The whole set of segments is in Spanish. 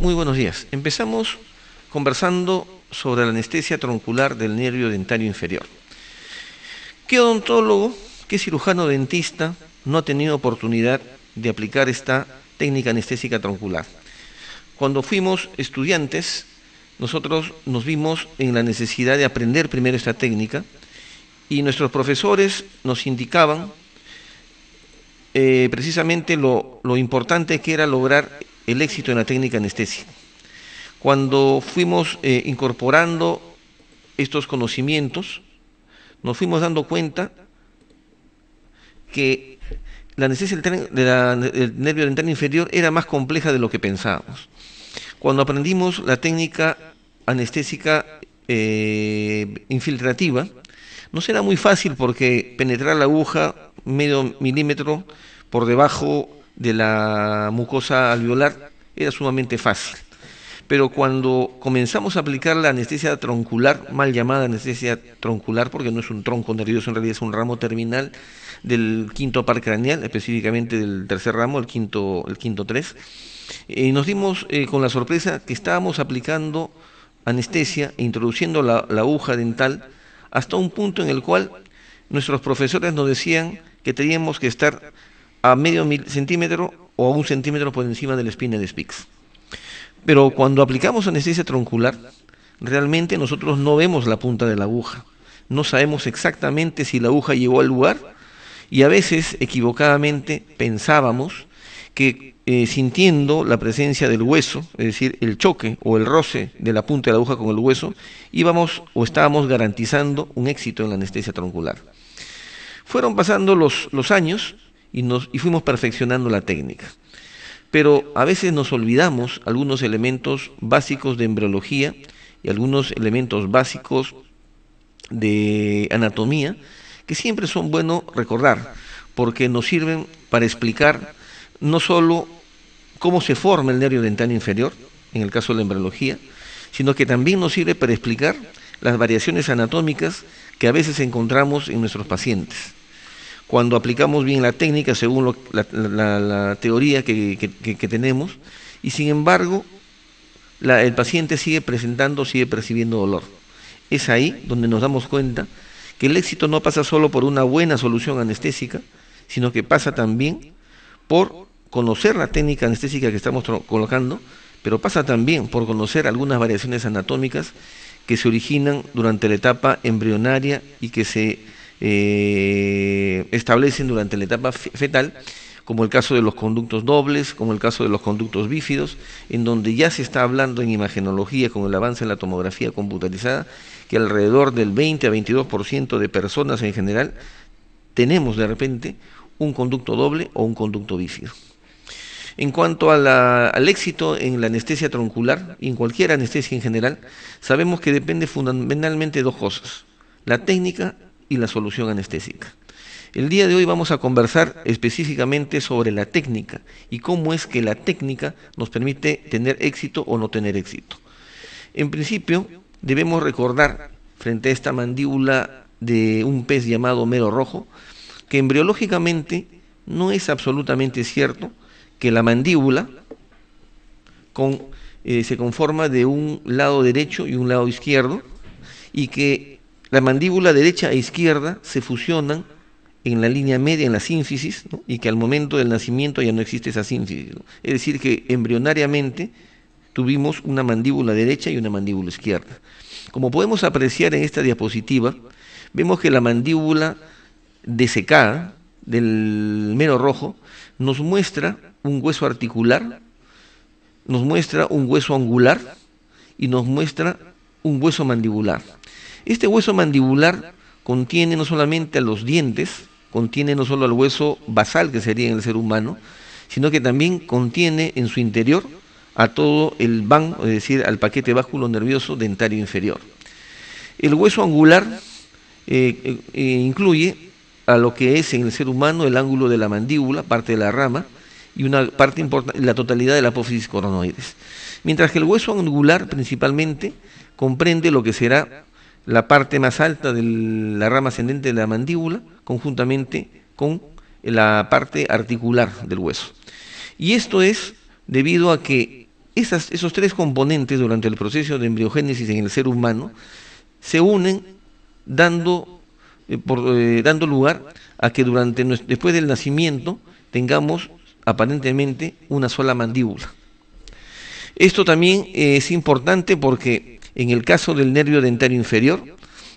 Muy buenos días. Empezamos conversando sobre la anestesia troncular del nervio dentario inferior. ¿Qué odontólogo, qué cirujano dentista no ha tenido oportunidad de aplicar esta técnica anestésica troncular? Cuando fuimos estudiantes, nosotros nos vimos en la necesidad de aprender primero esta técnica y nuestros profesores nos indicaban precisamente lo importante que era lograr el éxito en la técnica anestésica. Cuando fuimos incorporando estos conocimientos, nos fuimos dando cuenta que la anestesia del nervio dentario inferior era más compleja de lo que pensábamos. Cuando aprendimos la técnica anestésica infiltrativa, nos era muy fácil porque penetrar la aguja medio milímetro por debajo de la mucosa alveolar era sumamente fácil. Pero cuando comenzamos a aplicar la anestesia troncular, mal llamada anestesia troncular, porque no es un tronco nervioso, en realidad es un ramo terminal del quinto par craneal, específicamente del tercer ramo, el quinto 3, nos dimos con la sorpresa que estábamos aplicando anestesia e introduciendo la aguja dental hasta un punto en el cual nuestros profesores nos decían que teníamos que estar a medio centímetro o a 1 centímetro por encima de la espina de Spix. Pero cuando aplicamos anestesia troncular, realmente nosotros no vemos la punta de la aguja, no sabemos exactamente si la aguja llegó al lugar y a veces equivocadamente pensábamos que sintiendo la presencia del hueso, es decir, el choque o el roce de la punta de la aguja con el hueso, íbamos o estábamos garantizando un éxito en la anestesia troncular. Fueron pasando los años y fuimos perfeccionando la técnica. Pero a veces nos olvidamos algunos elementos básicos de embriología y algunos elementos básicos de anatomía que siempre son buenos recordar, porque nos sirven para explicar no solo cómo se forma el nervio dentario inferior, en el caso de la embriología, sino que también nos sirve para explicar las variaciones anatómicas que a veces encontramos en nuestros pacientes. Cuando aplicamos bien la técnica según la teoría que tenemos, y sin embargo el paciente sigue percibiendo dolor. Es ahí donde nos damos cuenta que el éxito no pasa solo por una buena solución anestésica, sino que pasa también por conocer la técnica anestésica que estamos colocando, pero pasa también por conocer algunas variaciones anatómicas que se originan durante la etapa embrionaria y que se establecen durante la etapa fetal, como el caso de los conductos dobles, como el caso de los conductos bífidos, en donde ya se está hablando en imagenología con el avance en la tomografía computarizada, que alrededor del 20 a 22% de personas en general tenemos de repente un conducto doble o un conducto bífido. En cuanto al éxito en la anestesia troncular y en cualquier anestesia en general, sabemos que depende fundamentalmente de dos cosas: la técnica y la solución anestésica. El día de hoy vamos a conversar específicamente sobre la técnica y cómo es que la técnica nos permite tener éxito o no tener éxito. En principio, debemos recordar, frente a esta mandíbula de un pez llamado mero rojo, que embriológicamente no es absolutamente cierto que la mandíbula se conforma de un lado derecho y un lado izquierdo, y que la mandíbula derecha e izquierda se fusionan en la línea media, en la sínfisis, ¿no? Y que al momento del nacimiento ya no existe esa sínfisis, ¿no? Es decir, que embrionariamente tuvimos una mandíbula derecha y una mandíbula izquierda. Como podemos apreciar en esta diapositiva, vemos que la mandíbula desecada del mero rojo nos muestra un hueso articular, nos muestra un hueso angular y nos muestra un hueso mandibular. Este hueso mandibular contiene no solamente a los dientes, contiene no solo al hueso basal que sería en el ser humano, sino que también contiene en su interior a todo el van, es decir, al paquete básculo nervioso dentario inferior. El hueso angular incluye a lo que es en el ser humano el ángulo de la mandíbula, parte de la rama, y una parte importante, la totalidad de la apófisis coronoides. Mientras que el hueso angular principalmente comprende lo que será la parte más alta de la rama ascendente de la mandíbula, conjuntamente con la parte articular del hueso. Y esto es debido a que Esos tres componentes durante el proceso de embriogénesis en el ser humano se unen dando lugar a que después del nacimiento tengamos aparentemente una sola mandíbula. Esto también es importante porque en el caso del nervio dentario inferior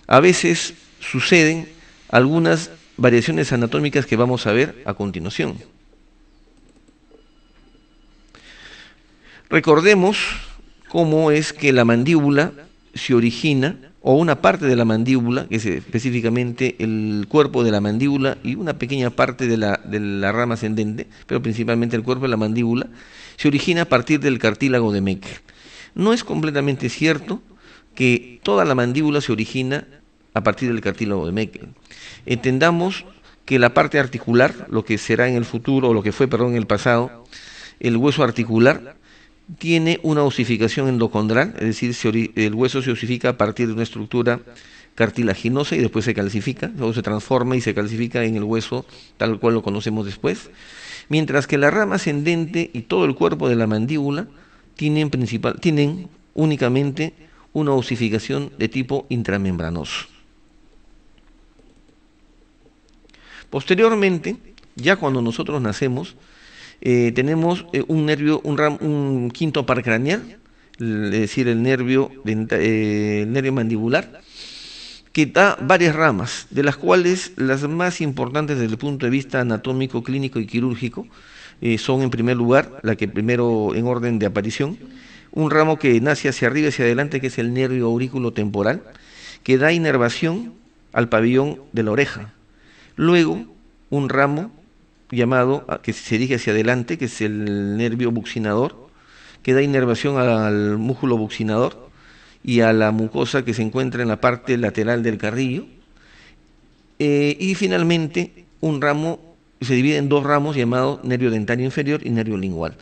a veces suceden algunas variaciones anatómicas que vamos a ver a continuación. Recordemos cómo es que la mandíbula se origina, o una parte de la mandíbula, que es específicamente el cuerpo de la mandíbula y una pequeña parte de la rama ascendente, pero principalmente el cuerpo de la mandíbula, se origina a partir del cartílago de Meckel. No es completamente cierto que toda la mandíbula se origina a partir del cartílago de Meckel. Entendamos que la parte articular, lo que será en el futuro, o lo que fue, perdón, en el pasado, el hueso articular, tiene una osificación endocondral, es decir, el hueso se osifica a partir de una estructura cartilaginosa y después se calcifica, luego se transforma y se calcifica en el hueso tal cual lo conocemos después, mientras que la rama ascendente y todo el cuerpo de la mandíbula tienen únicamente una osificación de tipo intramembranoso. Posteriormente, ya cuando nosotros nacemos, tenemos un quinto par craneal, es decir, el nervio mandibular, que da varias ramas, de las cuales las más importantes desde el punto de vista anatómico, clínico y quirúrgico son, en primer lugar, la que primero en orden de aparición, un ramo que nace hacia arriba y hacia adelante, que es el nervio aurículo temporal, que da inervación al pabellón de la oreja. Luego, un ramo llamado, que se dirige hacia adelante, que es el nervio buccinador, que da inervación al músculo buccinador y a la mucosa que se encuentra en la parte lateral del carrillo. Y finalmente, un ramo se divide en dos ramos llamados nervio dentario inferior y nervio lingual.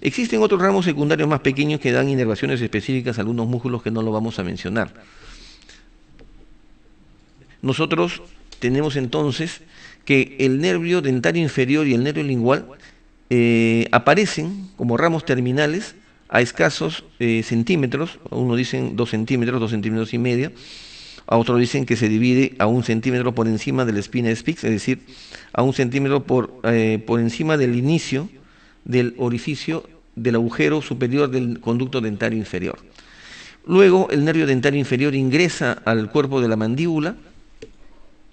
Existen otros ramos secundarios más pequeños que dan inervaciones específicas a algunos músculos que no lo vamos a mencionar. Nosotros tenemos entonces que el nervio dentario inferior y el nervio lingual aparecen como ramos terminales a escasos centímetros, unos dicen 2 centímetros y medio, a otros dicen que se divide a 1 centímetro por encima de la espina de Spix, es decir, a 1 centímetro por encima del inicio del orificio del agujero superior del conducto dentario inferior. Luego el nervio dentario inferior ingresa al cuerpo de la mandíbula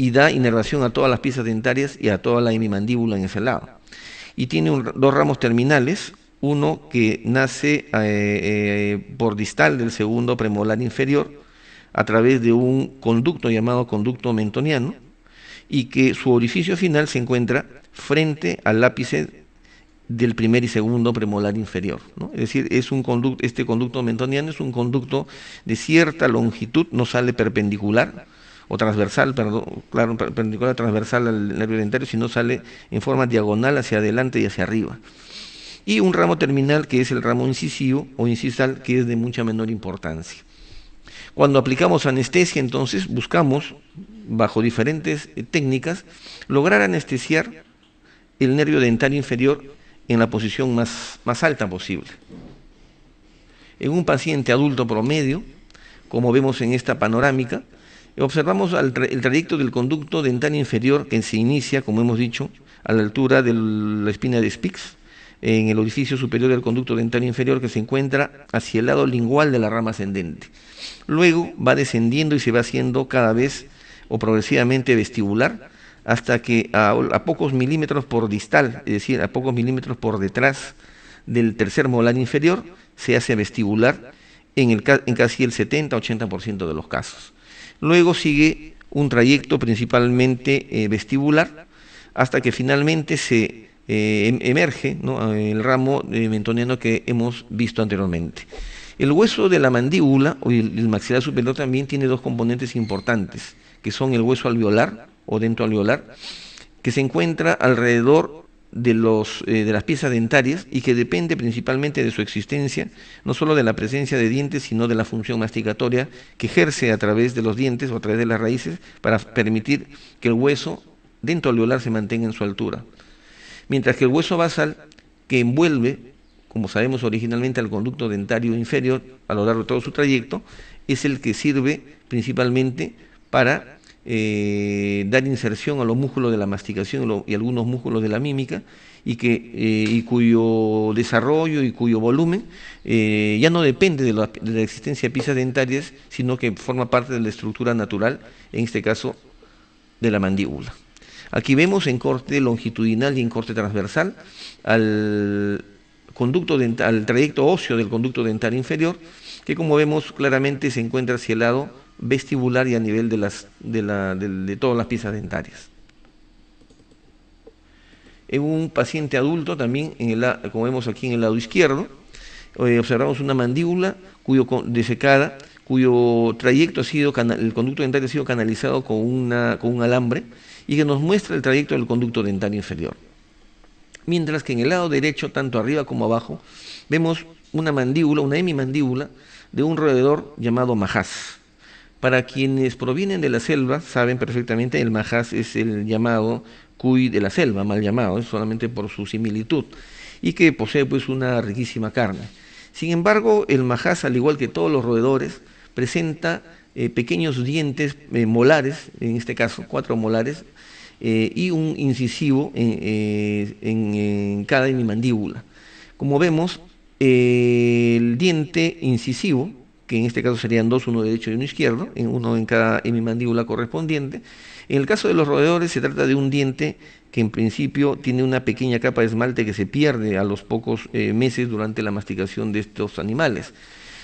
y da inervación a todas las piezas dentarias y a toda la hemimandíbula en ese lado. Y tiene dos ramos terminales, uno que nace por distal del segundo premolar inferior a través de un conducto llamado conducto mentoniano y que su orificio final se encuentra frente al ápice del primer y segundo premolar inferior, ¿no? Es decir, este conducto mentoniano es un conducto de cierta longitud, no sale perpendicular, o transversal, perdón, claro, perpendicular transversal al nervio dentario, sino sale en forma diagonal hacia adelante y hacia arriba. Y un ramo terminal que es el ramo incisivo o incisal, que es de mucha menor importancia. Cuando aplicamos anestesia, entonces buscamos, bajo diferentes técnicas, lograr anestesiar el nervio dentario inferior en la posición más alta posible. En un paciente adulto promedio, como vemos en esta panorámica, observamos el trayecto del conducto dentario inferior que se inicia, como hemos dicho, a la altura de la espina de Spix, en el orificio superior del conducto dentario inferior que se encuentra hacia el lado lingual de la rama ascendente. Luego va descendiendo y se va haciendo cada vez o progresivamente vestibular, hasta que a pocos milímetros por distal, es decir, a pocos milímetros por detrás del tercer molar inferior, se hace vestibular en casi el 70-80% de los casos. Luego sigue un trayecto principalmente vestibular hasta que finalmente se emerge, ¿no?, el ramo mentoniano que hemos visto anteriormente. El hueso de la mandíbula o el maxilar superior también tiene dos componentes importantes, que son el hueso alveolar o dentoalveolar, que se encuentra alrededor de las piezas dentarias y que depende principalmente de su existencia, no solo de la presencia de dientes, sino de la función masticatoria que ejerce a través de los dientes o a través de las raíces para permitir que el hueso dentoalveolar se mantenga en su altura. Mientras que el hueso basal, que envuelve como sabemos originalmente al conducto dentario inferior a lo largo de todo su trayecto, es el que sirve principalmente para dar inserción a los músculos de la masticación y algunos músculos de la mímica, y cuyo desarrollo y cuyo volumen ya no depende de la existencia de piezas dentarias, sino que forma parte de la estructura natural, en este caso de la mandíbula. Aquí vemos en corte longitudinal y en corte transversal al al trayecto óseo del conducto dentario inferior, que como vemos claramente se encuentra hacia el lado vestibular y a nivel de todas las piezas dentarias. En un paciente adulto también, como vemos aquí en el lado izquierdo, observamos una mandíbula desecada, cuyo trayecto el conducto dentario ha sido canalizado con un alambre, y que nos muestra el trayecto del conducto dentario inferior. Mientras que en el lado derecho, tanto arriba como abajo, vemos una hemimandíbula de un roedor llamado majás. Para quienes provienen de la selva, saben perfectamente, el majás es el llamado cuy de la selva, mal llamado, solamente por su similitud, y que posee pues una riquísima carne. Sin embargo, el majás, al igual que todos los roedores, presenta pequeños dientes molares, en este caso 4 molares, y un incisivo en cada hemimandíbula. Como vemos, el diente incisivo, que en este caso serían 2, uno derecho y uno izquierdo, uno en cada hemimandíbula correspondiente. En el caso de los roedores se trata de un diente que en principio tiene una pequeña capa de esmalte que se pierde a los pocos meses durante la masticación de estos animales,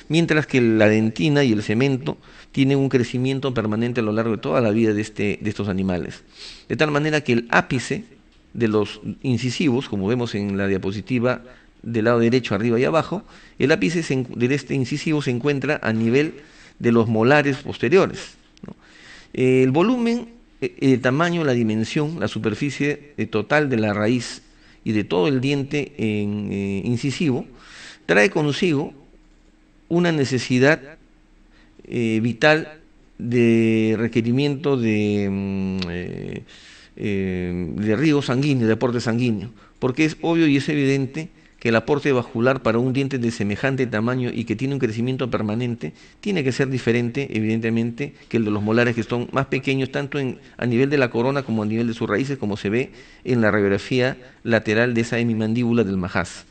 mientras que la dentina y el cemento tienen un crecimiento permanente a lo largo de toda la vida de estos animales. De tal manera que el ápice de los incisivos, como vemos en la diapositiva del lado derecho arriba y abajo, el ápice de este incisivo se encuentra a nivel de los molares posteriores, ¿no? El volumen, el tamaño, la dimensión, la superficie total de la raíz y de todo el diente incisivo trae consigo una necesidad vital de requerimiento de riego sanguíneo, de aporte sanguíneo, porque es obvio y es evidente que el aporte vascular para un diente de semejante tamaño y que tiene un crecimiento permanente tiene que ser diferente, evidentemente, que el de los molares, que son más pequeños tanto a nivel de la corona como a nivel de sus raíces, como se ve en la radiografía lateral de esa hemimandíbula del majás.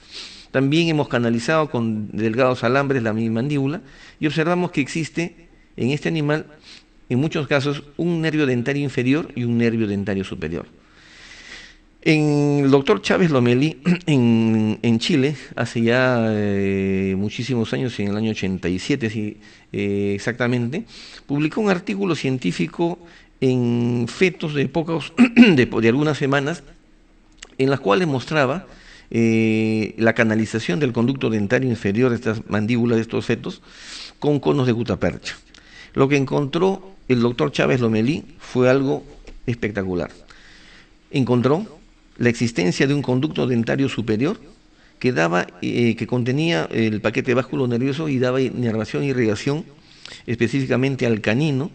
También hemos canalizado con delgados alambres la hemimandíbula y observamos que existe en este animal, en muchos casos, un nervio dentario inferior y un nervio dentario superior. El doctor Chávez Lomelí, en Chile, hace ya muchísimos años, en el año 87 exactamente, publicó un artículo científico en fetos de de algunas semanas, en las cuales mostraba la canalización del conducto dentario inferior de estas mandíbulas de estos fetos con conos de gutapercha. Lo que encontró el doctor Chávez Lomelí fue algo espectacular. Encontró la existencia de un conducto dentario superior que contenía el paquete vasculonervioso y daba inervación e irrigación específicamente al canino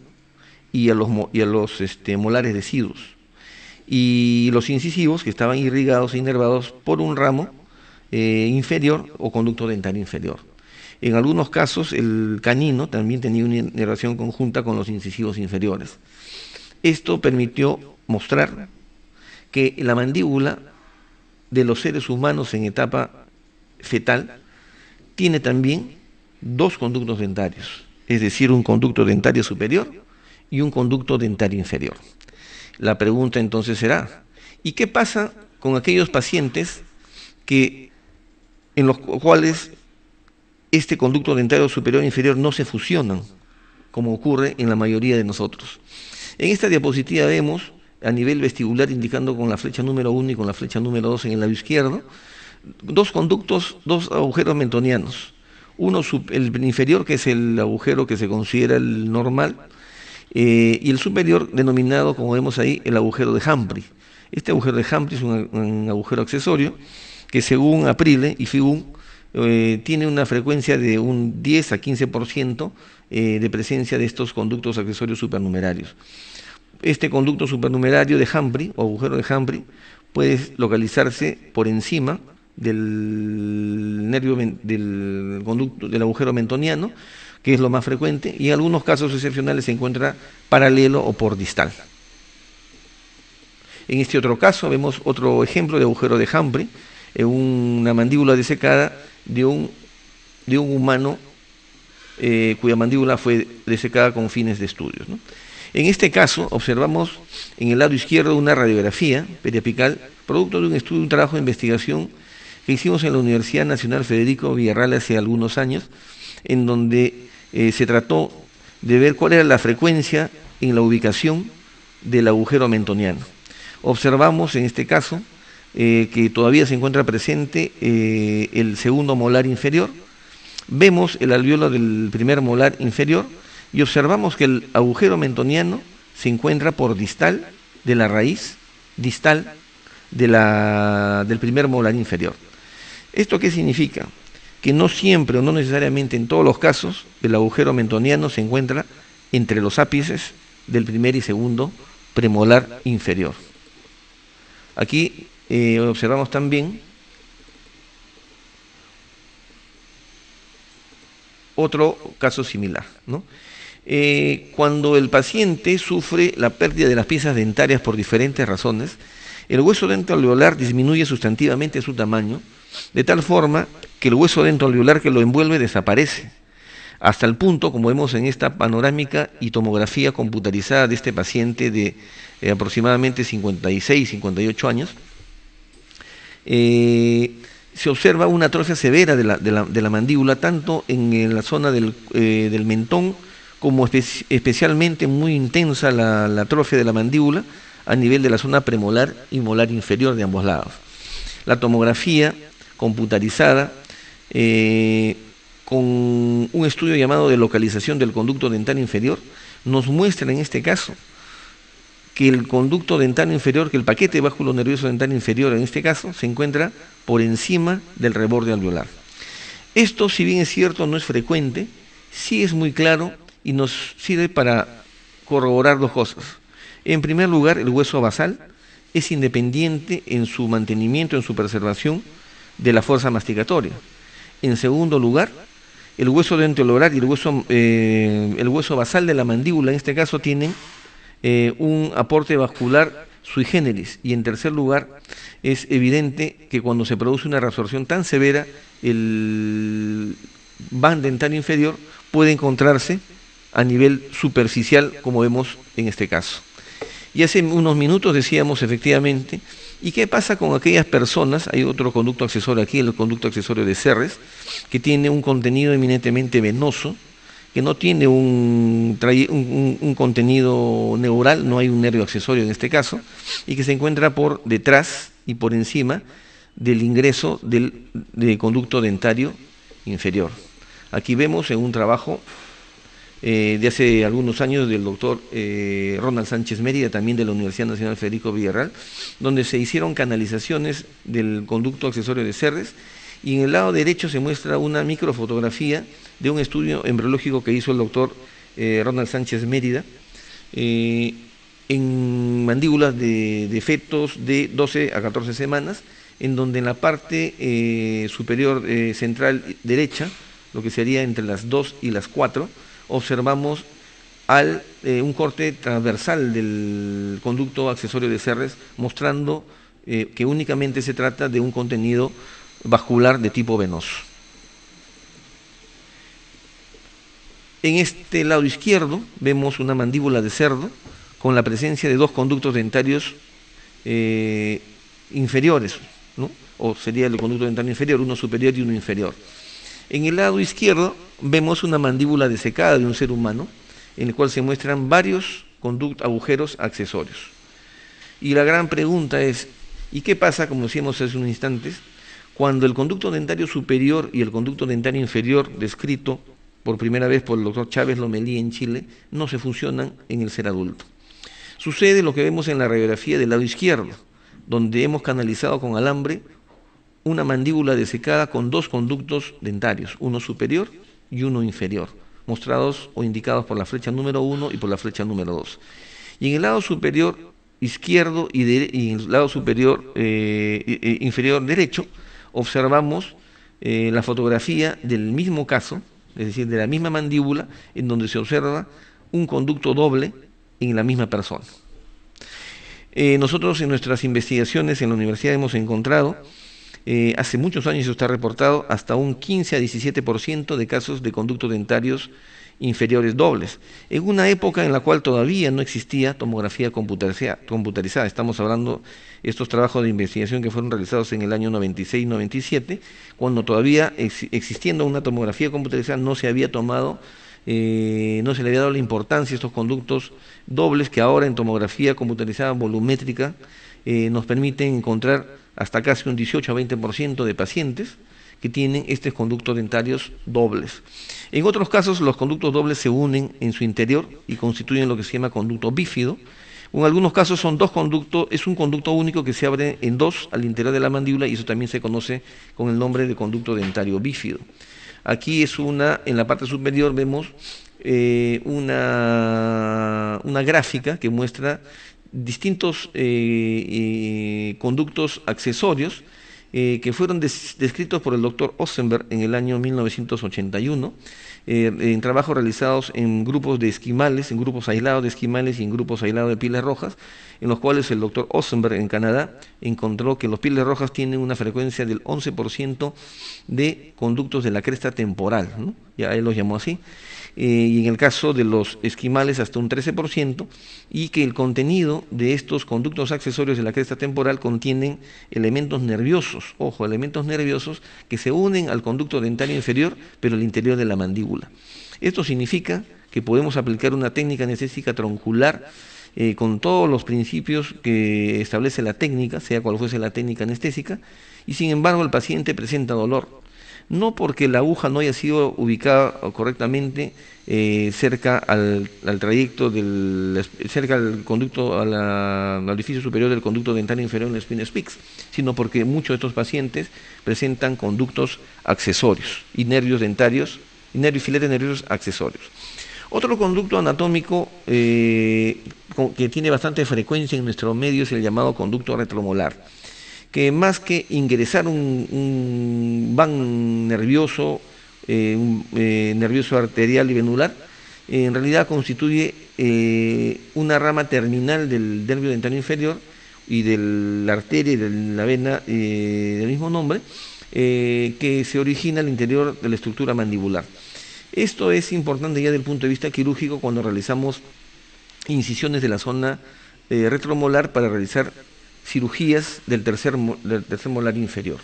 y a los molares deciduos, y los incisivos, que estaban irrigados e inervados por un ramo inferior o conducto dentario inferior. En algunos casos el canino también tenía una inervación conjunta con los incisivos inferiores. Esto permitió mostrar que la mandíbula de los seres humanos en etapa fetal tiene también 2 conductos dentarios, es decir, un conducto dentario superior y un conducto dentario inferior. La pregunta entonces será, ¿y qué pasa con aquellos pacientes en los cuales este conducto dentario superior e inferior no se fusionan, como ocurre en la mayoría de nosotros? En esta diapositiva vemos a nivel vestibular, indicando con la flecha número 1 y con la flecha número 2 en el lado izquierdo, 2 conductos, 2 agujeros mentonianos. Uno, el inferior, que es el agujero que se considera el normal, y el superior, denominado, como vemos ahí, el agujero de Humphrey. Este agujero de Humphrey es un agujero accesorio que, según Aprile y Figun, tiene una frecuencia de un 10 a 15% de presencia de estos conductos accesorios supernumerarios. Este conducto supernumerario de Humphrey, o agujero de Humphrey, puede localizarse por encima del nervio del conducto del agujero mentoniano, que es lo más frecuente, y en algunos casos excepcionales se encuentra paralelo o por distal. En este otro caso vemos otro ejemplo de agujero de Humphrey, en una mandíbula desecada de un humano cuya mandíbula fue desecada con fines de estudios, ¿no? En este caso observamos en el lado izquierdo una radiografía periapical, producto de un estudio, un trabajo de investigación que hicimos en la Universidad Nacional Federico Villarreal hace algunos años, en donde se trató de ver cuál era la frecuencia en la ubicación del agujero mentoniano. Observamos en este caso que todavía se encuentra presente el segundo molar inferior. Vemos el alveolo del primer molar inferior y observamos que el agujero mentoniano se encuentra por distal de la raíz distal del primer molar inferior. ¿Esto qué significa? Que no siempre o no necesariamente en todos los casos el agujero mentoniano se encuentra entre los ápices del primer y segundo premolar inferior. Aquí observamos también otro caso similar, ¿no? Cuando el paciente sufre la pérdida de las piezas dentarias por diferentes razones, el hueso dentoalveolar disminuye sustantivamente su tamaño, de tal forma que el hueso dentoalveolar que lo envuelve desaparece, hasta el punto, como vemos en esta panorámica y tomografía computarizada de este paciente de aproximadamente 56, 58 años, se observa una atrofia severa de la mandíbula, tanto en la zona del mentón, como especialmente muy intensa la atrofia de la mandíbula a nivel de la zona premolar y molar inferior de ambos lados. La tomografía computarizada con un estudio llamado de localización del conducto dental inferior nos muestra en este caso que el conducto dental inferior, que el paquete báculo nervioso dental inferior en este caso se encuentra por encima del reborde alveolar. Esto, si bien es cierto, no es frecuente, sí es muy claro y nos sirve para corroborar dos cosas. En primer lugar, el hueso basal es independiente en su mantenimiento, en su preservación de la fuerza masticatoria. En segundo lugar, el hueso dentoalveolar y el hueso basal de la mandíbula en este caso tienen un aporte vascular sui generis, y en tercer lugar es evidente que cuando se produce una reabsorción tan severa, el van dental inferior puede encontrarse a nivel superficial, como vemos en este caso. Y hace unos minutos decíamos efectivamente, ¿y qué pasa con aquellas personas? Hay otro conducto accesorio aquí, el conducto accesorio de Serres, que tiene un contenido eminentemente venoso, que no tiene un contenido neural, no hay un nervio accesorio en este caso, y que se encuentra por detrás y por encima del ingreso del conducto dentario inferior. Aquí vemos en un trabajo de hace algunos años del doctor Ronald Sánchez Mérida, también de la Universidad Nacional Federico Villarreal, donde se hicieron canalizaciones del conducto accesorio de Serres, y en el lado derecho se muestra una microfotografía de un estudio embriológico que hizo el doctor Ronald Sánchez Mérida en mandíbulas de fetos de 12 a 14 semanas, en donde en la parte superior central derecha, lo que sería entre las 2 y las 4, observamos un corte transversal del conducto accesorio de Serres, mostrando que únicamente se trata de un contenido vascular de tipo venoso. En este lado izquierdo vemos una mandíbula de cerdo con la presencia de dos conductos dentarios inferiores, ¿no? O sería el conducto dentario inferior, uno superior y uno inferior. En el lado izquierdo vemos una mandíbula desecada de un ser humano, en el cual se muestran varios agujeros accesorios. Y la gran pregunta es, ¿y qué pasa, como decíamos hace unos instantes, cuando el conducto dentario superior y el conducto dentario inferior, descrito por primera vez por el doctor Chávez Lomelí en Chile, no se fusionan en el ser adulto? Sucede lo que vemos en la radiografía del lado izquierdo, donde hemos canalizado con alambre una mandíbula desecada con dos conductos dentarios, uno superior y uno inferior, mostrados o indicados por la flecha número 1 y por la flecha número 2. Y en el lado superior izquierdo y en el lado superior inferior derecho, observamos la fotografía del mismo caso, es decir, de la misma mandíbula, en donde se observa un conducto doble en la misma persona. Nosotros en nuestras investigaciones en la universidad hemos encontrado, hace muchos años eso está reportado, hasta un 15 a 17% de casos de conductos dentarios inferiores dobles, en una época en la cual todavía no existía tomografía computarizada. Estamos hablando de estos trabajos de investigación que fueron realizados en el año 96-97, cuando todavía existiendo una tomografía computarizada no se había tomado, no se le había dado la importancia a estos conductos dobles que ahora en tomografía computarizada volumétrica nos permiten encontrar hasta casi un 18 a 20% de pacientes que tienen estos conductos dentarios dobles. En otros casos, los conductos dobles se unen en su interior y constituyen lo que se llama conducto bífido. En algunos casos son dos conductos, es un conducto único que se abre en dos al interior de la mandíbula y eso también se conoce con el nombre de conducto dentario bífido. Aquí es en la parte superior vemos una gráfica que muestra distintos conductos accesorios que fueron descritos por el doctor Osenberg en el año 1981, en trabajos realizados en grupos de esquimales, en grupos aislados de esquimales y en grupos aislados de pieles rojas, en los cuales el doctor Osenberg en Canadá encontró que los pieles rojas tienen una frecuencia del 11% de conductos de la cresta temporal, ¿no? Ya él los llamó así. Y en el caso de los esquimales hasta un 13%, y que el contenido de estos conductos accesorios de la cresta temporal contienen elementos nerviosos, ojo, elementos nerviosos que se unen al conducto dentario inferior, pero al interior de la mandíbula. Esto significa que podemos aplicar una técnica anestésica troncular con todos los principios que establece la técnica, sea cual fuese la técnica anestésica, y sin embargo el paciente presenta dolor. No porque la aguja no haya sido ubicada correctamente cerca al trayecto cerca al conducto, al orificio superior del conducto dentario inferior en el spina spix, sino porque muchos de estos pacientes presentan conductos accesorios y nervios dentarios y filetes nerviosos accesorios. Otro conducto anatómico que tiene bastante frecuencia en nuestro medio es el llamado conducto retromolar, que más que ingresar un van nervioso, nervioso arterial y venular, en realidad constituye una rama terminal del nervio dentario inferior y de la arteria y de la vena del mismo nombre, que se origina al interior de la estructura mandibular. Esto es importante ya desde el punto de vista quirúrgico cuando realizamos incisiones de la zona retromolar para realizar cirugías del tercer molar inferior.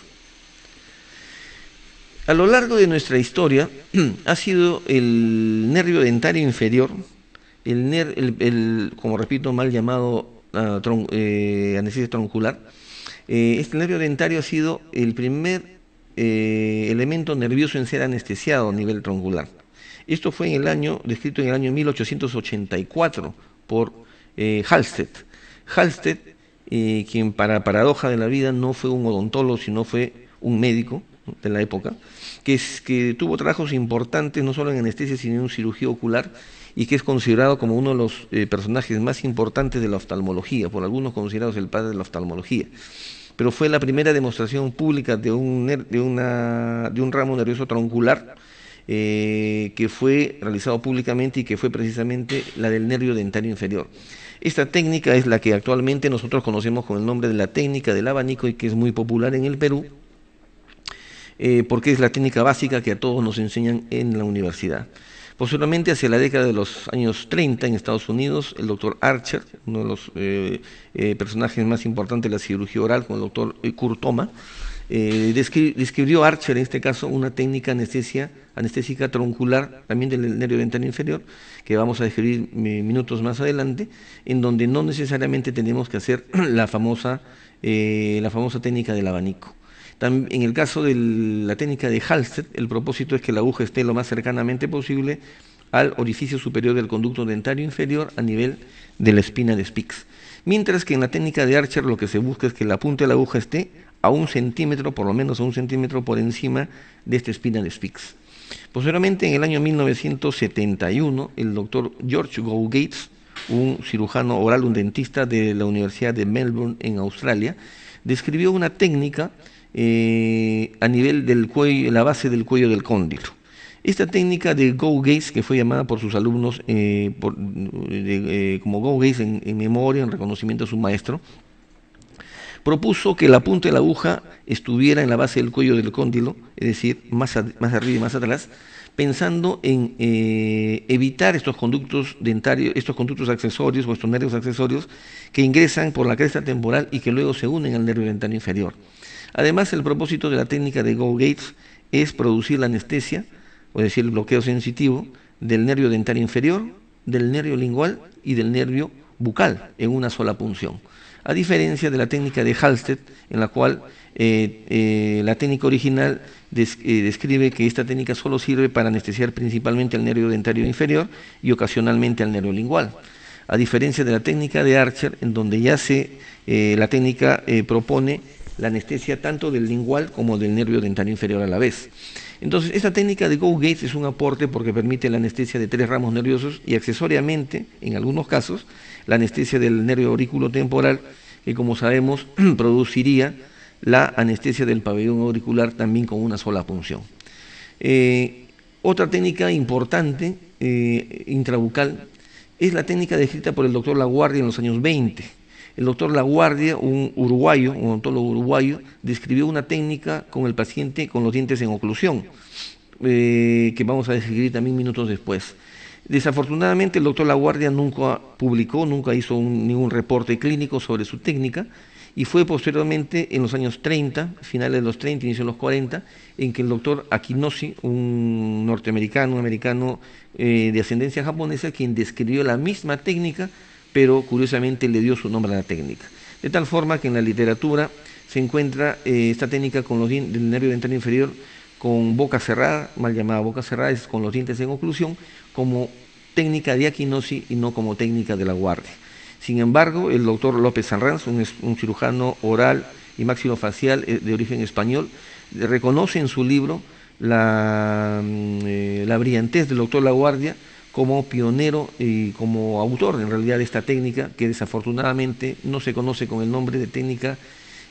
A lo largo de nuestra historia ha sido el nervio dentario inferior, como repito, mal llamado anestesia troncular, este nervio dentario ha sido el primer elemento nervioso en ser anestesiado a nivel troncular. Esto fue descrito en el año 1884 por Halsted. Halsted, quien para paradoja de la vida no fue un odontólogo, sino fue un médico de la época, que tuvo trabajos importantes no solo en anestesia, sino en cirugía ocular, y que es considerado como uno de los personajes más importantes de la oftalmología, por algunos considerados el padre de la oftalmología. Pero fue la primera demostración pública de un ramo nervioso troncular que fue realizado públicamente y que fue precisamente la del nervio dentario inferior. Esta técnica es la que actualmente nosotros conocemos con el nombre de la técnica del abanico y que es muy popular en el Perú, porque es la técnica básica que a todos nos enseñan en la universidad. Posteriormente, hacia la década de los años 30 en Estados Unidos, el doctor Archer, uno de los personajes más importantes de la cirugía oral, con el doctor Kurt Thoma, describió Archer en este caso una técnica anestésica troncular, también del nervio dentario inferior, que vamos a describir minutos más adelante, en donde no necesariamente tenemos que hacer la famosa técnica del abanico. En el caso de la técnica de Halsted, el propósito es que la aguja esté lo más cercanamente posible al orificio superior del conducto dentario inferior a nivel de la espina de Spix. Mientras que en la técnica de Archer lo que se busca es que la punta de la aguja esté a 1 centímetro, por lo menos a 1 centímetro por encima de esta espina de Spix. Posteriormente, en el año 1971, el doctor George Gates, un cirujano oral, un dentista de la Universidad de Melbourne en Australia, describió una técnica a nivel del cuello, la base del cuello del cóndilo. Esta técnica de Go Gaze, que fue llamada por sus alumnos como Go Gaze en memoria, en reconocimiento a su maestro, propuso que la punta de la aguja estuviera en la base del cuello del cóndilo, es decir, más arriba y más atrás, pensando en evitar estos conductos dentarios, estos conductos accesorios o estos nervios accesorios que ingresan por la cresta temporal y que luego se unen al nervio dentario inferior. Además, el propósito de la técnica de Go Gaze es producir la anestesia, o decir, el bloqueo sensitivo del nervio dentario inferior, del nervio lingual y del nervio bucal en una sola punción. A diferencia de la técnica de Halsted, en la cual la técnica original describe que esta técnica solo sirve para anestesiar principalmente al nervio dentario inferior y ocasionalmente al nervio lingual. A diferencia de la técnica de Archer, en donde ya la técnica propone la anestesia tanto del lingual como del nervio dentario inferior a la vez. Entonces, esta técnica de Go Gaze es un aporte porque permite la anestesia de 3 ramos nerviosos y accesoriamente, en algunos casos, la anestesia del nervio auriculotemporal, que como sabemos produciría la anestesia del pabellón auricular también con una sola punción. Otra técnica importante intrabucal es la técnica descrita por el doctor Laguardia en los años 20. El doctor Laguardia, un odontólogo uruguayo, describió una técnica con el paciente con los dientes en oclusión, que vamos a describir también minutos después. Desafortunadamente el doctor Laguardia nunca publicó, nunca hizo ningún reporte clínico sobre su técnica, y fue posteriormente en los años 30, finales de los 30, inicio de los 40, en que el doctor Akinoshi, un americano de ascendencia japonesa, quien describió la misma técnica, pero curiosamente le dio su nombre a la técnica. De tal forma que en la literatura se encuentra esta técnica del nervio dentario inferior con boca cerrada, mal llamada boca cerrada, es con los dientes en oclusión, como técnica de Akinoshi y no como técnica de Laguardia. Sin embargo, el doctor López Sanranz, un cirujano oral y maxilofacial de origen español, reconoce en su libro la brillantez del doctor Laguardia como pionero y como autor en realidad de esta técnica, que desafortunadamente no se conoce con el nombre de técnica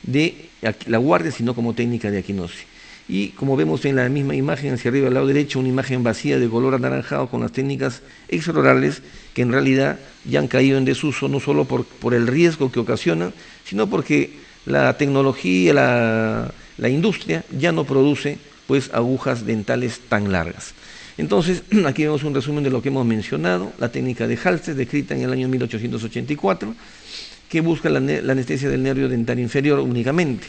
de Laguardia, sino como técnica de Akinoshi. Y como vemos en la misma imagen hacia arriba al lado derecho, una imagen vacía de color anaranjado con las técnicas extraorales que en realidad ya han caído en desuso, no solo por el riesgo que ocasionan, sino porque la tecnología, la industria ya no produce pues agujas dentales tan largas. Entonces, aquí vemos un resumen de lo que hemos mencionado, la técnica de Halsted, descrita en el año 1884, que busca la anestesia del nervio dentario inferior únicamente.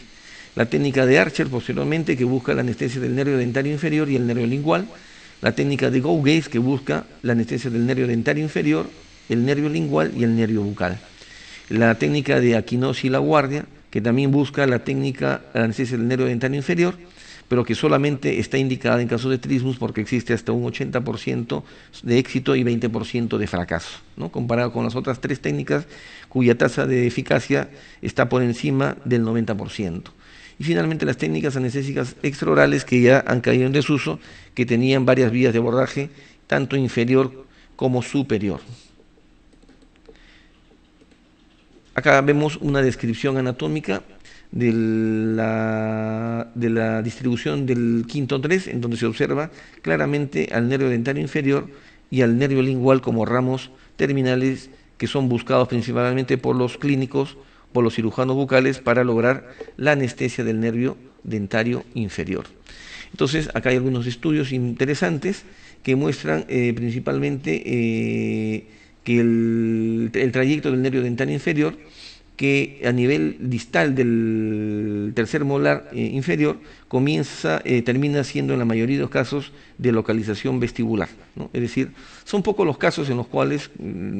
La técnica de Archer, posteriormente, que busca la anestesia del nervio dentario inferior y el nervio lingual. La técnica de Go Gaze, que busca la anestesia del nervio dentario inferior, el nervio lingual y el nervio bucal. La técnica de Akinoshi y Laguardia, que también busca la anestesia del nervio dentario inferior, pero que solamente está indicada en casos de trismus porque existe hasta un 80% de éxito y 20% de fracaso, ¿no? Comparado con las otras 3 técnicas cuya tasa de eficacia está por encima del 90%. Y finalmente las técnicas anestésicas extraorales que ya han caído en desuso, que tenían varias vías de abordaje, tanto inferior como superior. Acá vemos una descripción anatómica de la distribución del quinto 3, en donde se observa claramente al nervio dentario inferior y al nervio lingual como ramos terminales que son buscados principalmente por los clínicos, por los cirujanos bucales, para lograr la anestesia del nervio dentario inferior. Entonces, acá hay algunos estudios interesantes que muestran principalmente que el trayecto del nervio dentario inferior, que a nivel distal del tercer molar inferior termina siendo en la mayoría de los casos de localización vestibular, ¿no? Es decir, son pocos los casos en los cuales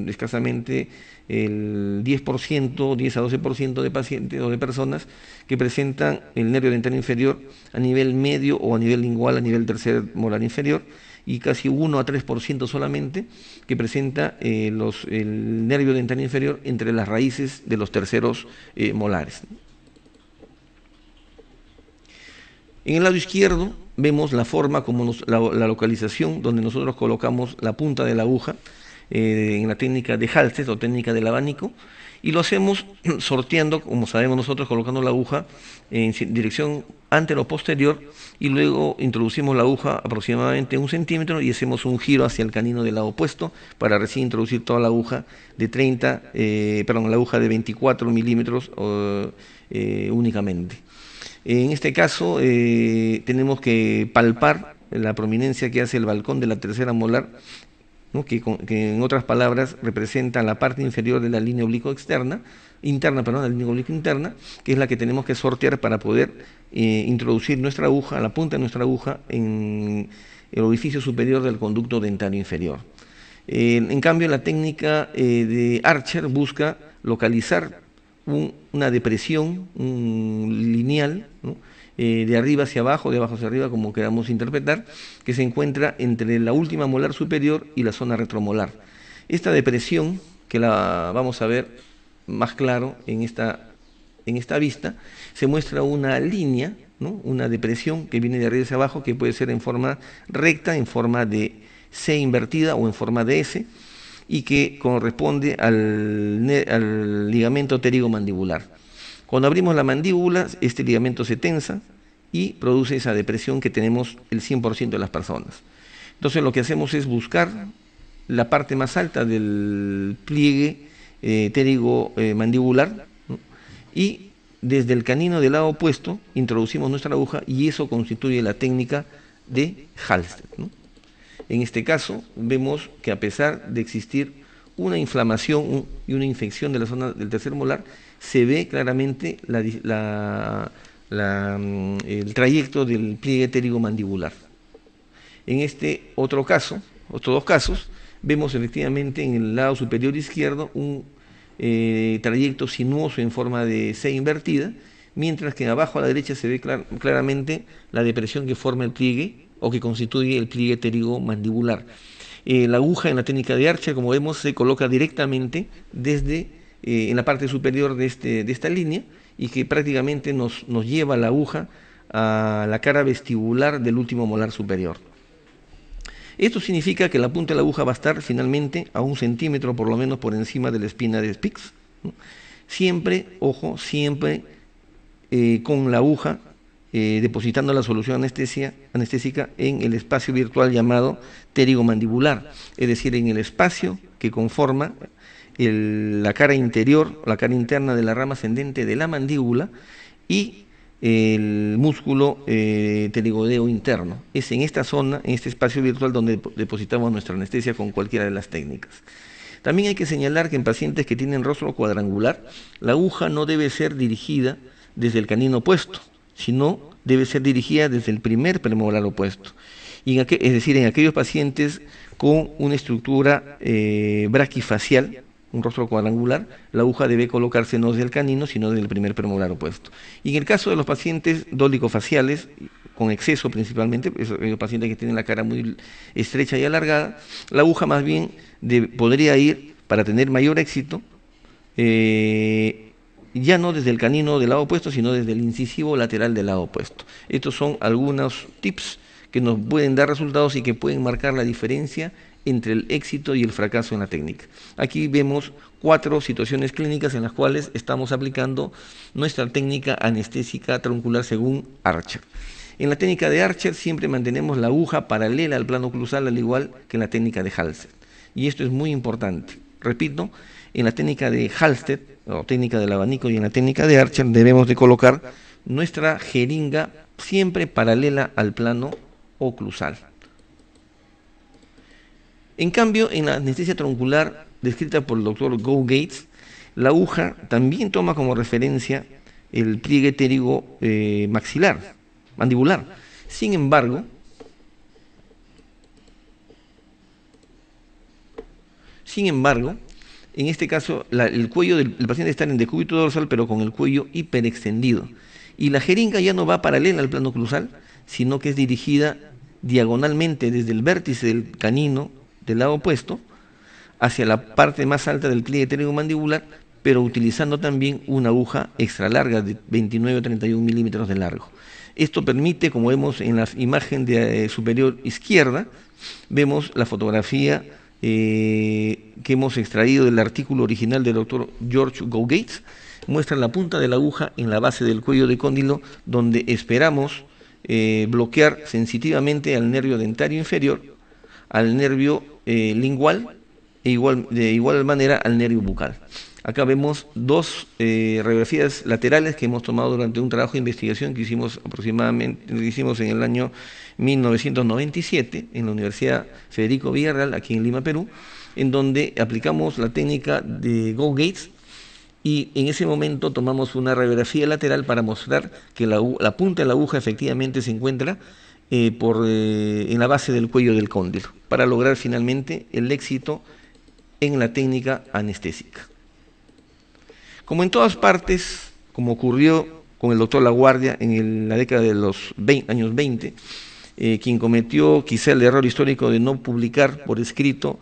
escasamente el 10%, 10 a 12% de pacientes o de personas que presentan el nervio dentario inferior a nivel medio o a nivel lingual, a nivel tercer molar inferior, y casi 1 a 3% solamente que presenta el nervio dentario inferior entre las raíces de los terceros molares. En el lado izquierdo vemos la forma como la localización donde nosotros colocamos la punta de la aguja. en la técnica de Halsted o técnica del abanico, y lo hacemos sorteando, como sabemos nosotros, colocando la aguja en dirección antero-posterior y luego introducimos la aguja aproximadamente 1 centímetro y hacemos un giro hacia el canino del lado opuesto para recién introducir toda la aguja de la aguja de 24 milímetros únicamente. En este caso tenemos que palpar la prominencia que hace el balcón de la tercera molar, ¿no? que en otras palabras representa la parte inferior de la línea la línea obliqua interna, que es la que tenemos que sortear para poder introducir nuestra aguja, la punta de nuestra aguja, en el orificio superior del conducto dentario inferior. En cambio, la técnica de Archer busca localizar una depresión lineal, ¿no? De arriba hacia abajo, de abajo hacia arriba, como queramos interpretar, que se encuentra entre la última molar superior y la zona retromolar. Esta depresión, que la vamos a ver más claro en esta vista, se muestra una línea, ¿no? Una depresión que viene de arriba hacia abajo, que puede ser en forma recta, en forma de C invertida o en forma de S, y que corresponde al ligamento pterigomandibular. Cuando abrimos la mandíbula, este ligamento se tensa y produce esa depresión que tenemos el 100% de las personas. Entonces lo que hacemos es buscar la parte más alta del pliegue pterigomandibular, ¿no? Y desde el canino del lado opuesto introducimos nuestra aguja y eso constituye la técnica de Halsted, ¿no? En este caso vemos que a pesar de existir una inflamación y una infección de la zona del tercer molar, se ve claramente el trayecto del pliegue pterigomandibular. En este otros dos casos, vemos efectivamente en el lado superior izquierdo un trayecto sinuoso en forma de C invertida, mientras que abajo a la derecha se ve claramente la depresión que forma el pliegue o que constituye el pliegue pterigomandibular. La aguja en la técnica de Archer, como vemos, se coloca directamente en la parte superior de esta línea y que prácticamente nos lleva la aguja a la cara vestibular del último molar superior. Esto significa que la punta de la aguja va a estar finalmente a 1 centímetro por lo menos por encima de la espina de Spix, ¿no? Siempre, ojo, con la aguja depositando la solución anestésica en el espacio virtual llamado pterigomandibular, es decir, en el espacio que conforma la cara interior, la cara interna de la rama ascendente de la mandíbula y el músculo pterigodeo interno. Es en esta zona, en este espacio virtual, donde depositamos nuestra anestesia con cualquiera de las técnicas. También hay que señalar que en pacientes que tienen rostro cuadrangular, la aguja no debe ser dirigida desde el canino opuesto, sino debe ser dirigida desde el primer premolar opuesto. Es decir, en aquellos pacientes con una estructura braquifacial, un rostro cuadrangular, la aguja debe colocarse no desde el canino, sino desde el primer premolar opuesto. Y en el caso de los pacientes dólico-faciales, con exceso principalmente, los pacientes que tienen la cara muy estrecha y alargada, la aguja más bien podría ir, para tener mayor éxito, ya no desde el canino del lado opuesto, sino desde el incisivo lateral del lado opuesto. Estos son algunos tips que nos pueden dar resultados y que pueden marcar la diferencia entre el éxito y el fracaso en la técnica. Aquí vemos 4 situaciones clínicas en las cuales estamos aplicando nuestra técnica anestésica truncular según Archer. En la técnica de Archer siempre mantenemos la aguja paralela al plano oclusal, al igual que en la técnica de Halsted. Y esto es muy importante. Repito, en la técnica de Halsted, o técnica del abanico, y en la técnica de Archer debemos de colocar nuestra jeringa siempre paralela al plano oclusal. En cambio, en la anestesia truncular descrita por el doctor Go Gates, la aguja también toma como referencia el pliegue pterigo mandibular. Sin embargo, en este caso, el cuello del paciente está en decúbito dorsal, pero con el cuello hiperextendido. Y la jeringa ya no va paralela al plano oclusal, sino que es dirigida diagonalmente desde el vértice del canino del lado opuesto hacia la parte más alta del pliegue pterigomandibular, pero utilizando también una aguja extra larga de 29 o 31 milímetros de largo. Esto permite, como vemos en la imagen superior izquierda, vemos la fotografía que hemos extraído del artículo original del doctor George Go-Gates, muestra la punta de la aguja en la base del cuello de cóndilo, donde esperamos bloquear sensitivamente al nervio dentario inferior, al nervio lingual e de igual manera al nervio bucal. Acá vemos dos radiografías laterales que hemos tomado durante un trabajo de investigación que hicimos en el año 1997 en la Universidad Federico Villarreal, aquí en Lima, Perú, en donde aplicamos la técnica de Go-Gates y en ese momento tomamos una radiografía lateral para mostrar que la punta de la aguja efectivamente se encuentra en la base del cuello del cóndilo, para lograr finalmente el éxito en la técnica anestésica. Como en todas partes, como ocurrió con el doctor Laguardia en la década de los años 20, quien cometió quizá el error histórico de no publicar por escrito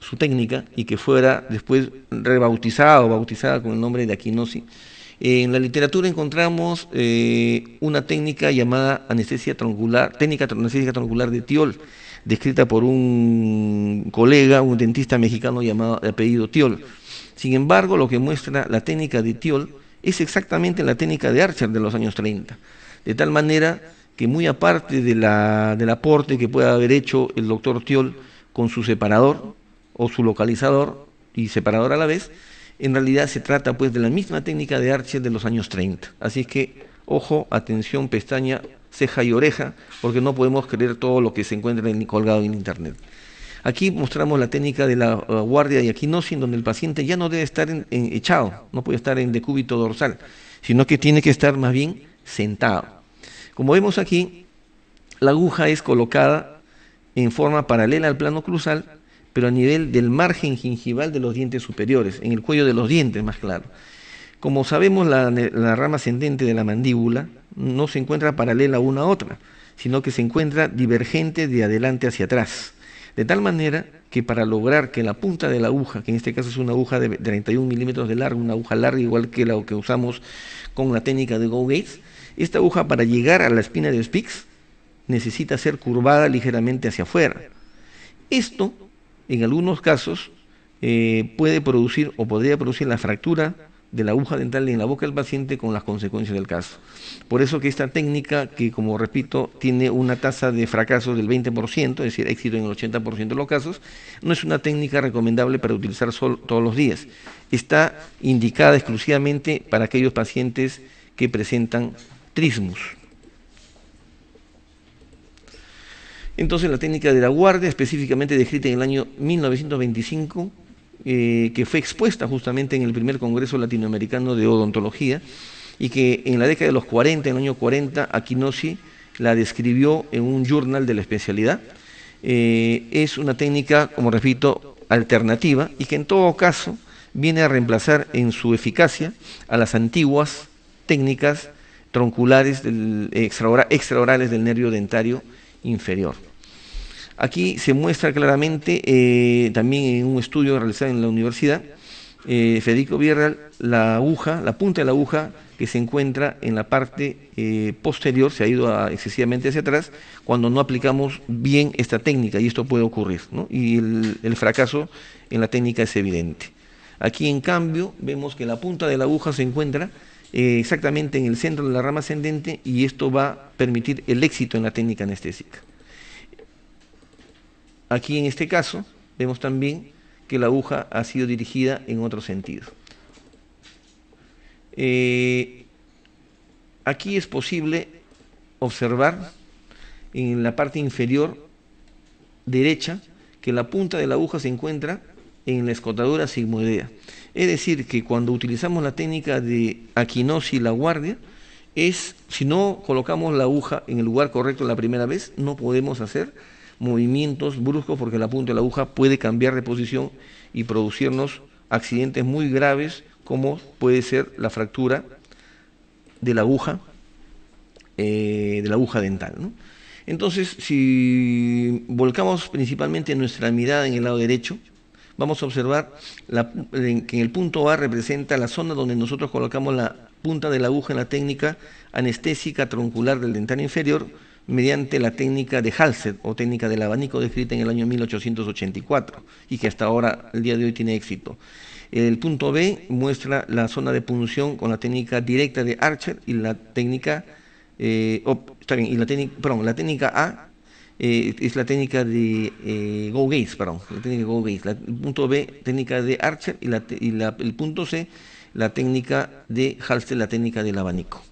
su técnica y que fuera después rebautizada o bautizada con el nombre de Aquinosi. En la literatura encontramos una técnica llamada técnica anestésica troncular de Thiol, descrita por un colega, un dentista mexicano llamado de apellido Thiol. Sin embargo, lo que muestra la técnica de Thiol es exactamente la técnica de Archer de los años 30, de tal manera que muy aparte del aporte que pueda haber hecho el doctor Thiol con su separador o su localizador y separador a la vez, en realidad se trata pues de la misma técnica de Archer de los años 30. Así es que, ojo, atención, pestaña, ceja y oreja, porque no podemos creer todo lo que se encuentra colgado en internet. Aquí mostramos la técnica de la guardia y Aquinosi, en donde el paciente ya no debe estar echado, no puede estar en decúbito dorsal, sino que tiene que estar más bien sentado. Como vemos aquí, la aguja es colocada en forma paralela al plano cruzal, pero a nivel del margen gingival de los dientes superiores, en el cuello de los dientes, más claro. Como sabemos, la rama ascendente de la mandíbula no se encuentra paralela una a otra, sino que se encuentra divergente de adelante hacia atrás. De tal manera que para lograr que la punta de la aguja, que en este caso es una aguja de 31 milímetros de largo, una aguja larga igual que la que usamos con la técnica de Go-Gates, esta aguja para llegar a la espina de Spix necesita ser curvada ligeramente hacia afuera. Esto, en algunos casos, puede producir o podría producir la fractura de la aguja dental en la boca del paciente con las consecuencias del caso. Por eso que esta técnica, que como repito, tiene una tasa de fracaso del 20%, es decir, éxito en el 80% de los casos, no es una técnica recomendable para utilizar todos los días. Está indicada exclusivamente para aquellos pacientes que presentan trismus. Entonces la técnica de la guardia, específicamente descrita en el año 1925, que fue expuesta justamente en el primer Congreso Latinoamericano de Odontología, y que en la década de los 40, en el año 40, Aquinosi la describió en un journal de la especialidad. Es una técnica, como repito, alternativa, y que en todo caso viene a reemplazar en su eficacia a las antiguas técnicas tronculares extraorales del nervio dentario inferior. Aquí se muestra claramente, también en un estudio realizado en la Universidad Federico Villarreal, la punta de la aguja que se encuentra en la parte posterior, se ha ido excesivamente hacia atrás, cuando no aplicamos bien esta técnica, y esto puede ocurrir, ¿no? Y el fracaso en la técnica es evidente. Aquí, en cambio, vemos que la punta de la aguja se encuentra exactamente en el centro de la rama ascendente, y esto va a permitir el éxito en la técnica anestésica. Aquí, en este caso, vemos también que la aguja ha sido dirigida en otro sentido. Aquí es posible observar en la parte inferior derecha que la punta de la aguja se encuentra en la escotadura sigmoidea. Es decir, que cuando utilizamos la técnica de Aquinosi y la guardia, si no colocamos la aguja en el lugar correcto la primera vez, no podemos hacer movimientos bruscos, porque la punta de la aguja puede cambiar de posición y producirnos accidentes muy graves, como puede ser la fractura de la aguja dental, ¿no? Entonces, si volcamos principalmente nuestra mirada en el lado derecho, vamos a observar que en el punto A representa la zona donde nosotros colocamos la punta de la aguja en la técnica anestésica troncular del dentario inferior, mediante la técnica de Halsted o técnica del abanico descrita en el año 1884 y que hasta ahora, el día de hoy, tiene éxito. El punto B muestra la zona de punción con la técnica directa de Archer y la técnica, la técnica A es la técnica de Go Gates, la técnica de Go Gates. El punto B, técnica de Archer el punto C, la técnica de Halsted, la técnica del abanico.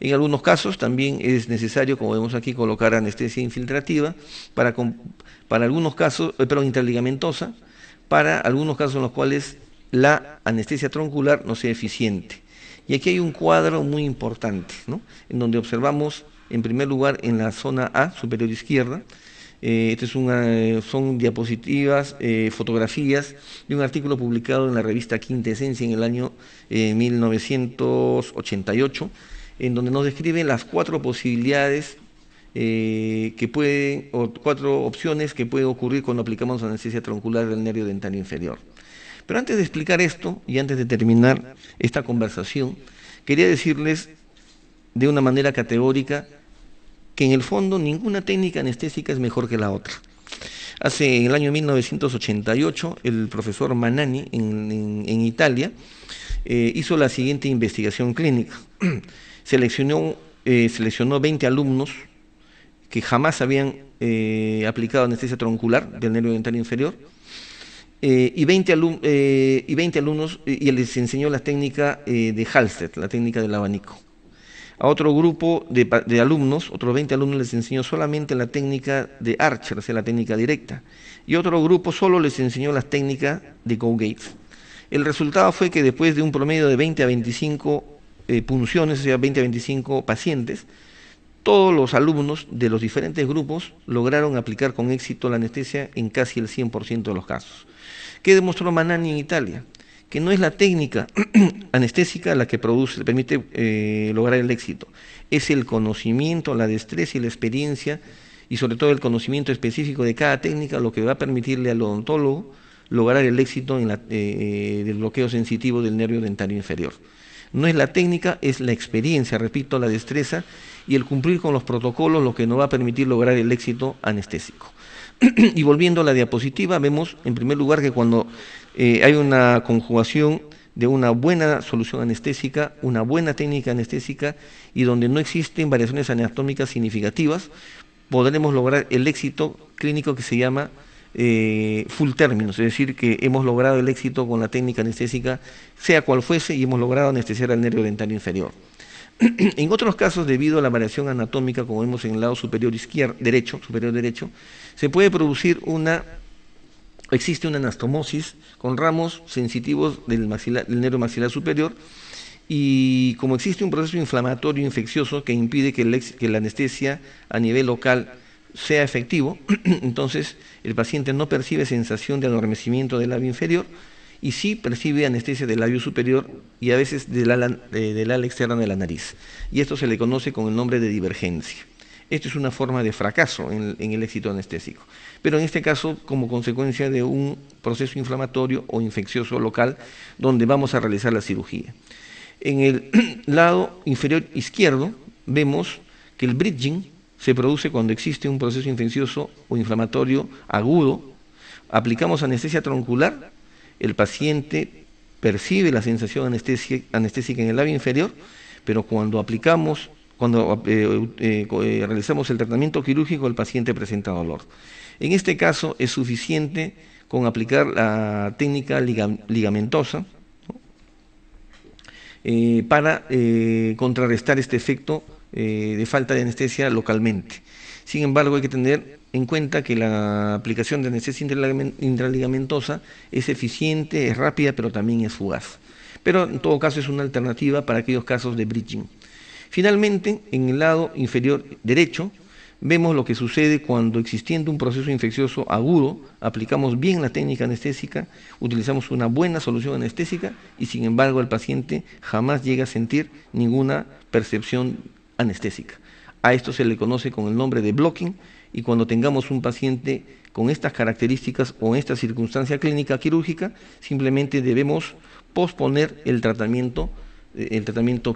En algunos casos también es necesario, como vemos aquí, colocar anestesia infiltrativa para algunos casos, interligamentosa, para algunos casos en los cuales la anestesia troncular no sea eficiente. Y aquí hay un cuadro muy importante, ¿no?, en donde observamos, en primer lugar, en la zona A, superior izquierda, son diapositivas, fotografías de un artículo publicado en la revista Quinta Esencia en el año 1988, en donde nos describen las 4 posibilidades o 4 opciones que pueden ocurrir cuando aplicamos anestesia troncular del nervio dentario inferior. Pero antes de explicar esto y antes de terminar esta conversación, quería decirles de una manera categórica que en el fondo ninguna técnica anestésica es mejor que la otra. En el año 1988, el profesor Manani en Italia hizo la siguiente investigación clínica. Seleccionó 20 alumnos que jamás habían aplicado anestesia troncular del nervio dentario inferior y 20 alumnos y les enseñó la técnica de Halsted, la técnica del abanico. A otro grupo de alumnos, otros 20 alumnos, les enseñó solamente la técnica de Archer, o sea, la técnica directa. Y otro grupo solo les enseñó la técnica de Go Gates. El resultado fue que después de un promedio de 20 a 25 punciones, o sea, 20 a 25 pacientes, todos los alumnos de los diferentes grupos lograron aplicar con éxito la anestesia en casi el 100% de los casos. ¿Qué demostró Manani en Italia? Que no es la técnica anestésica la que permite lograr el éxito, es el conocimiento, la destreza y la experiencia, y sobre todo el conocimiento específico de cada técnica, lo que va a permitirle al odontólogo lograr el éxito en del bloqueo sensitivo del nervio dentario inferior. No es la técnica, es la experiencia, repito, la destreza y el cumplir con los protocolos lo que nos va a permitir lograr el éxito anestésico. Y volviendo a la diapositiva, vemos en primer lugar que cuando hay una conjugación de una buena solución anestésica, una buena técnica anestésica y donde no existen variaciones anatómicas significativas, podremos lograr el éxito clínico que se llama full términos, es decir, que hemos logrado el éxito con la técnica anestésica, sea cual fuese, y hemos logrado anestesiar al nervio dentario inferior. En otros casos, debido a la variación anatómica, como vemos en el lado superior derecho, se puede producir existe una anastomosis con ramos sensitivos del nervio maxilar superior, y como existe un proceso inflamatorio infeccioso que impide que la anestesia a nivel local sea efectivo, entonces el paciente no percibe sensación de adormecimiento del labio inferior y sí percibe anestesia del labio superior y a veces del ala externa de la nariz. Y esto se le conoce con el nombre de divergencia. Esto es una forma de fracaso en el éxito anestésico, pero en este caso como consecuencia de un proceso inflamatorio o infeccioso local donde vamos a realizar la cirugía. En el lado inferior izquierdo vemos que el bridging se produce cuando existe un proceso infeccioso o inflamatorio agudo. Aplicamos anestesia troncular, el paciente percibe la sensación anestésica en el labio inferior, pero cuando realizamos el tratamiento quirúrgico, el paciente presenta dolor. En este caso es suficiente con aplicar la técnica ligamentosa, para contrarrestar este efecto de falta de anestesia localmente. Sin embargo, hay que tener en cuenta que la aplicación de anestesia intraligamentosa es eficiente, es rápida, pero también es fugaz. Pero en todo caso es una alternativa para aquellos casos de bridging. Finalmente, en el lado inferior derecho, vemos lo que sucede cuando, existiendo un proceso infeccioso agudo, aplicamos bien la técnica anestésica, utilizamos una buena solución anestésica y sin embargo el paciente jamás llega a sentir ninguna percepción anestésica. A esto se le conoce con el nombre de blocking, y cuando tengamos un paciente con estas características o en esta circunstancia clínica quirúrgica, simplemente debemos posponer el tratamiento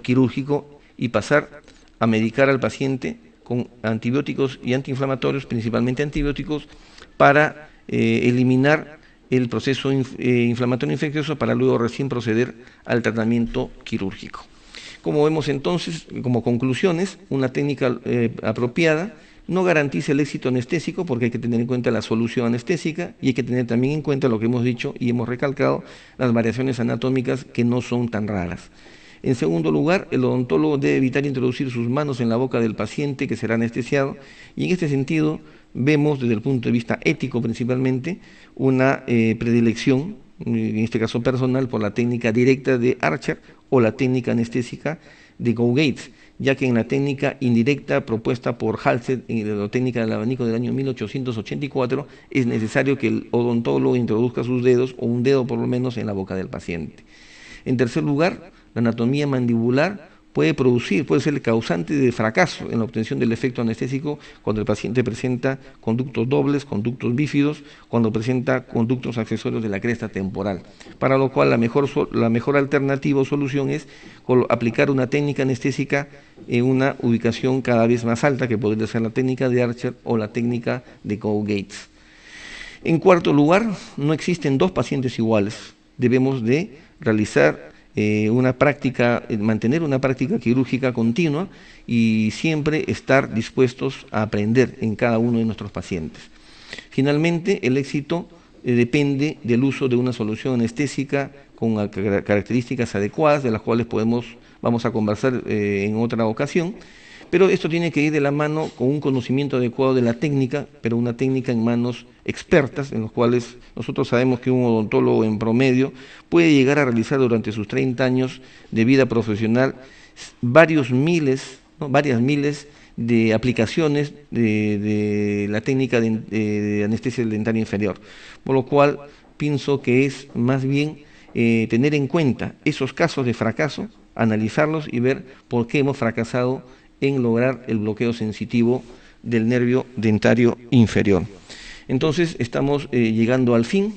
quirúrgico y pasar a medicar al paciente con antibióticos y antiinflamatorios, principalmente antibióticos, para eliminar el proceso inflamatorio infeccioso para luego recién proceder al tratamiento quirúrgico. Como vemos entonces, como conclusiones, una técnica apropiada no garantiza el éxito anestésico porque hay que tener en cuenta la solución anestésica y hay que tener también en cuenta lo que hemos dicho y hemos recalcado, las variaciones anatómicas que no son tan raras. En segundo lugar, el odontólogo debe evitar introducir sus manos en la boca del paciente que será anestesiado y en este sentido vemos desde el punto de vista ético principalmente una predilección, en este caso personal, por la técnica directa de Archer o la técnica anestésica de Go-Gates, ya que en la técnica indirecta propuesta por Halsted en la técnica del abanico del año 1884 es necesario que el odontólogo introduzca sus dedos o un dedo por lo menos en la boca del paciente. En tercer lugar, la anatomía mandibular puede ser el causante de fracaso en la obtención del efecto anestésico cuando el paciente presenta conductos dobles, conductos bífidos, cuando presenta conductos accesorios de la cresta temporal, para lo cual la mejor alternativa o solución es aplicar una técnica anestésica en una ubicación cada vez más alta, que podría ser la técnica de Archer o la técnica de Go-Gates. En cuarto lugar, no existen dos pacientes iguales. Debemos de realizar mantener una práctica quirúrgica continua y siempre estar dispuestos a aprender en cada uno de nuestros pacientes. Finalmente, el éxito depende del uso de una solución anestésica con características adecuadas, de las cuales vamos a conversar en otra ocasión, pero esto tiene que ir de la mano con un conocimiento adecuado de la técnica, pero una técnica en manos expertas, en los cuales nosotros sabemos que un odontólogo en promedio puede llegar a realizar durante sus 30 años de vida profesional varias miles de aplicaciones de la técnica de anestesia dentaria inferior, por lo cual pienso que es más bien tener en cuenta esos casos de fracaso, analizarlos y ver por qué hemos fracasado en lograr el bloqueo sensitivo del nervio dentario inferior. Entonces estamos llegando al fin.